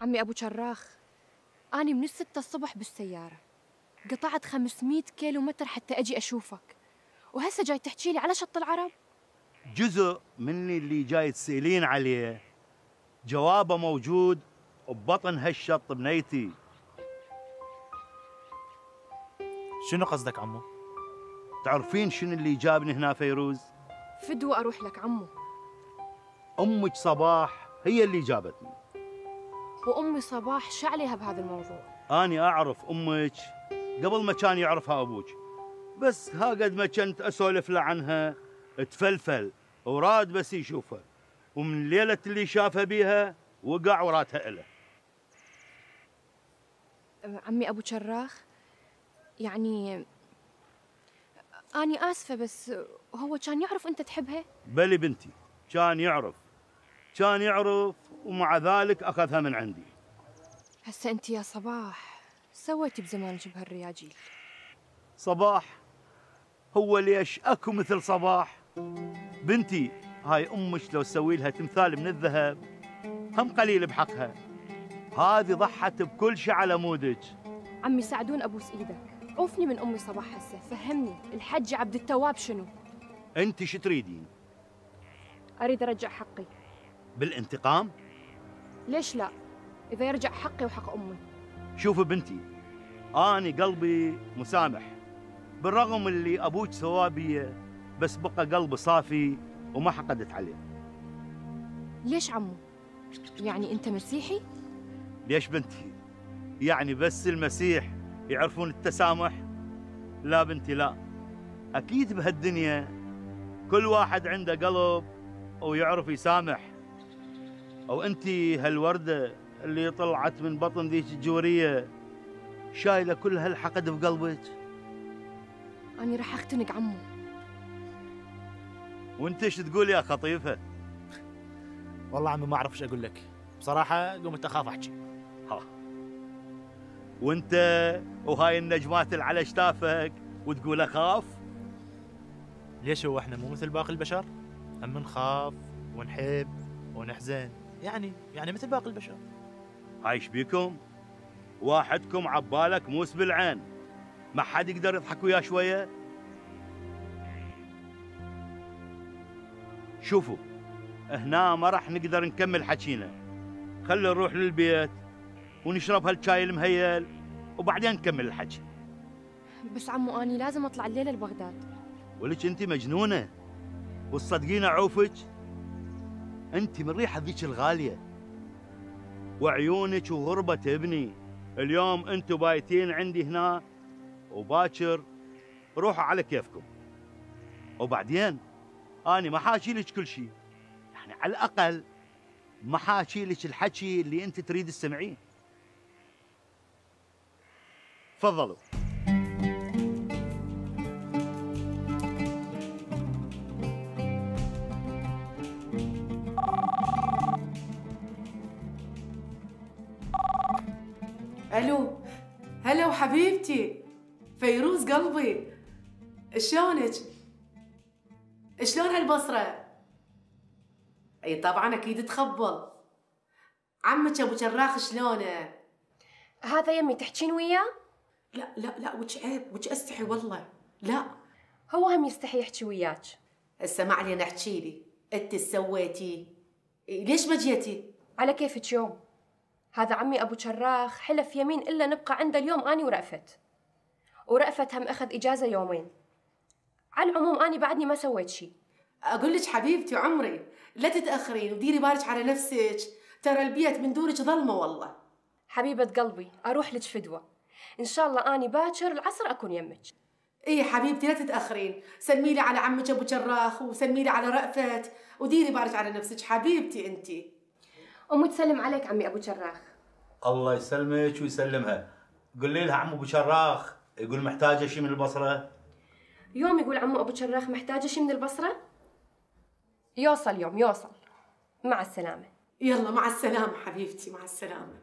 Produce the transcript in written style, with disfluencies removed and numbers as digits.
عمي أبو شراخ، أنا من 6 الصبح بالسيارة، قطعت 500 كيلو متر حتى أجي أشوفك، وهسه جاي تحكي لي على شط العرب؟ جزء مني اللي جاي تسألين عليه جوابه موجود ببطن هالشط بنيتي. شنو قصدك عمو؟ تعرفين شنو اللي جابني هنا فيروز؟ فدوة أروح لك عمو. أمك صباح هي اللي جابتني. وأمي صباح شو عليها بهذا الموضوع؟ أنا أعرف أمك قبل ما كان يعرفها أبوك، بس ها قد ما كنت أسولف له عنها تفلفل وراد بس يشوفها، ومن ليلة اللي شافها بيها وقع وراتها إله. عمي أبو شراخ، يعني أنا آسفة، بس هو كان يعرف أنت تحبها؟ بلي بنتي، كان يعرف ومع ذلك أخذها من عندي. هسه أنت يا صباح سويتي بزمانك بهالرياجيل. صباح؟ هو ليش أكو مثل صباح؟ بنتي هاي أمك لو تسوي لها تمثال من الذهب هم قليل بحقها. هذه ضحت بكل شيء على مودك. عمي سعدون أبوس إيدك، عوفني من أمي صباح هسه، فهمني الحج عبد التواب شنو؟ أنت شو تريدين؟ أريد أرجع حقي. بالانتقام؟ ليش لا؟ إذا يرجع حقي وحق أمي. شوفي بنتي، أنا قلبي مسامح بالرغم اللي أبوك سواه بي، بس بقى قلبي صافي وما حقدت عليه. ليش عمو؟ يعني أنت مسيحي؟ ليش بنتي؟ يعني بس المسيح يعرفون التسامح؟ لا بنتي لا، أكيد بهالدنيا كل واحد عنده قلب ويعرف يسامح. أو أنت هالوردة اللي طلعت من بطن ذيك الجورية شايلة كل هالحقد بقلبك؟ أنا راح أختنق عمو. وأنت ايش تقول يا خطيفة؟ والله عمي ما أعرف ايش أقول لك، بصراحة قمت أخاف أحكي. ها، وأنت وهاي النجمات اللي على شتافك وتقول أخاف؟ ليش هو احنا مو مثل باقي البشر؟ هم نخاف ونحب ونحزن، يعني مثل باقي البشر. هاي ايش بيكم؟ واحدكم عبالك موس بالعين، ما حد يقدر يضحك وياه شويه؟ شوفوا، هنا ما راح نقدر نكمل حكينا، خلي نروح للبيت ونشرب هالشاي المهيل وبعدين نكمل الحكي. بس عمو أني لازم أطلع الليلة لبغداد. ولك انت مجنونه، وتصدقين اعوفك؟ انت من ريحه ذيك الغاليه وعيونك وغربه ابني. اليوم انتم بايتين عندي هنا وباكر روحوا على كيفكم، وبعدين أنا ما حاكي لك كل شيء، يعني على الأقل ما حاكي لك الحكي اللي أنت تريد تسمعيه. تفضلوا. الو، هلا وحبيبتي فيروز قلبي، شلونك؟ شلون هالبصرة؟ اي طبعا اكيد تخبل. عمك ابو شراخ شلونه؟ هذا يمي تحكين وياه؟ لا وش عيب، وش استحي والله. لا هو هم يستحي يحكي وياك. هسه ما علينا، احكي لي انت ايش سويتي؟ ليش ما جيتي؟ على كيفك يوم؟ هذا عمي أبو شراخ حلف يمين إلا نبقى عنده اليوم أني ورأفت هم أخذ إجازة يومين. على العموم أني بعدني ما سويت شيء. أقول لك حبيبتي عمري لا تتأخرين وديري بالك على نفسك، ترى البيت من دورك ظلمة والله. حبيبة قلبي أروح لك فدوة، إن شاء الله أني باكر العصر أكون يمك. إيه حبيبتي لا تتأخرين، سلمي لي على عمك أبو شراخ وسلمي لي على رأفت وديري بالك على نفسك حبيبتي أنتي. أمي تسلم عليك عمي أبو شراخ. الله يسلمك ويسلمها. قولي لها عم أبو شراخ يقول محتاجة شيء من البصرة. يوم يقول عمو أبو شراخ محتاجة شيء من البصرة؟ يوصل يوم يوصل. مع السلامة. يلا مع السلامة حبيبتي، مع السلامة.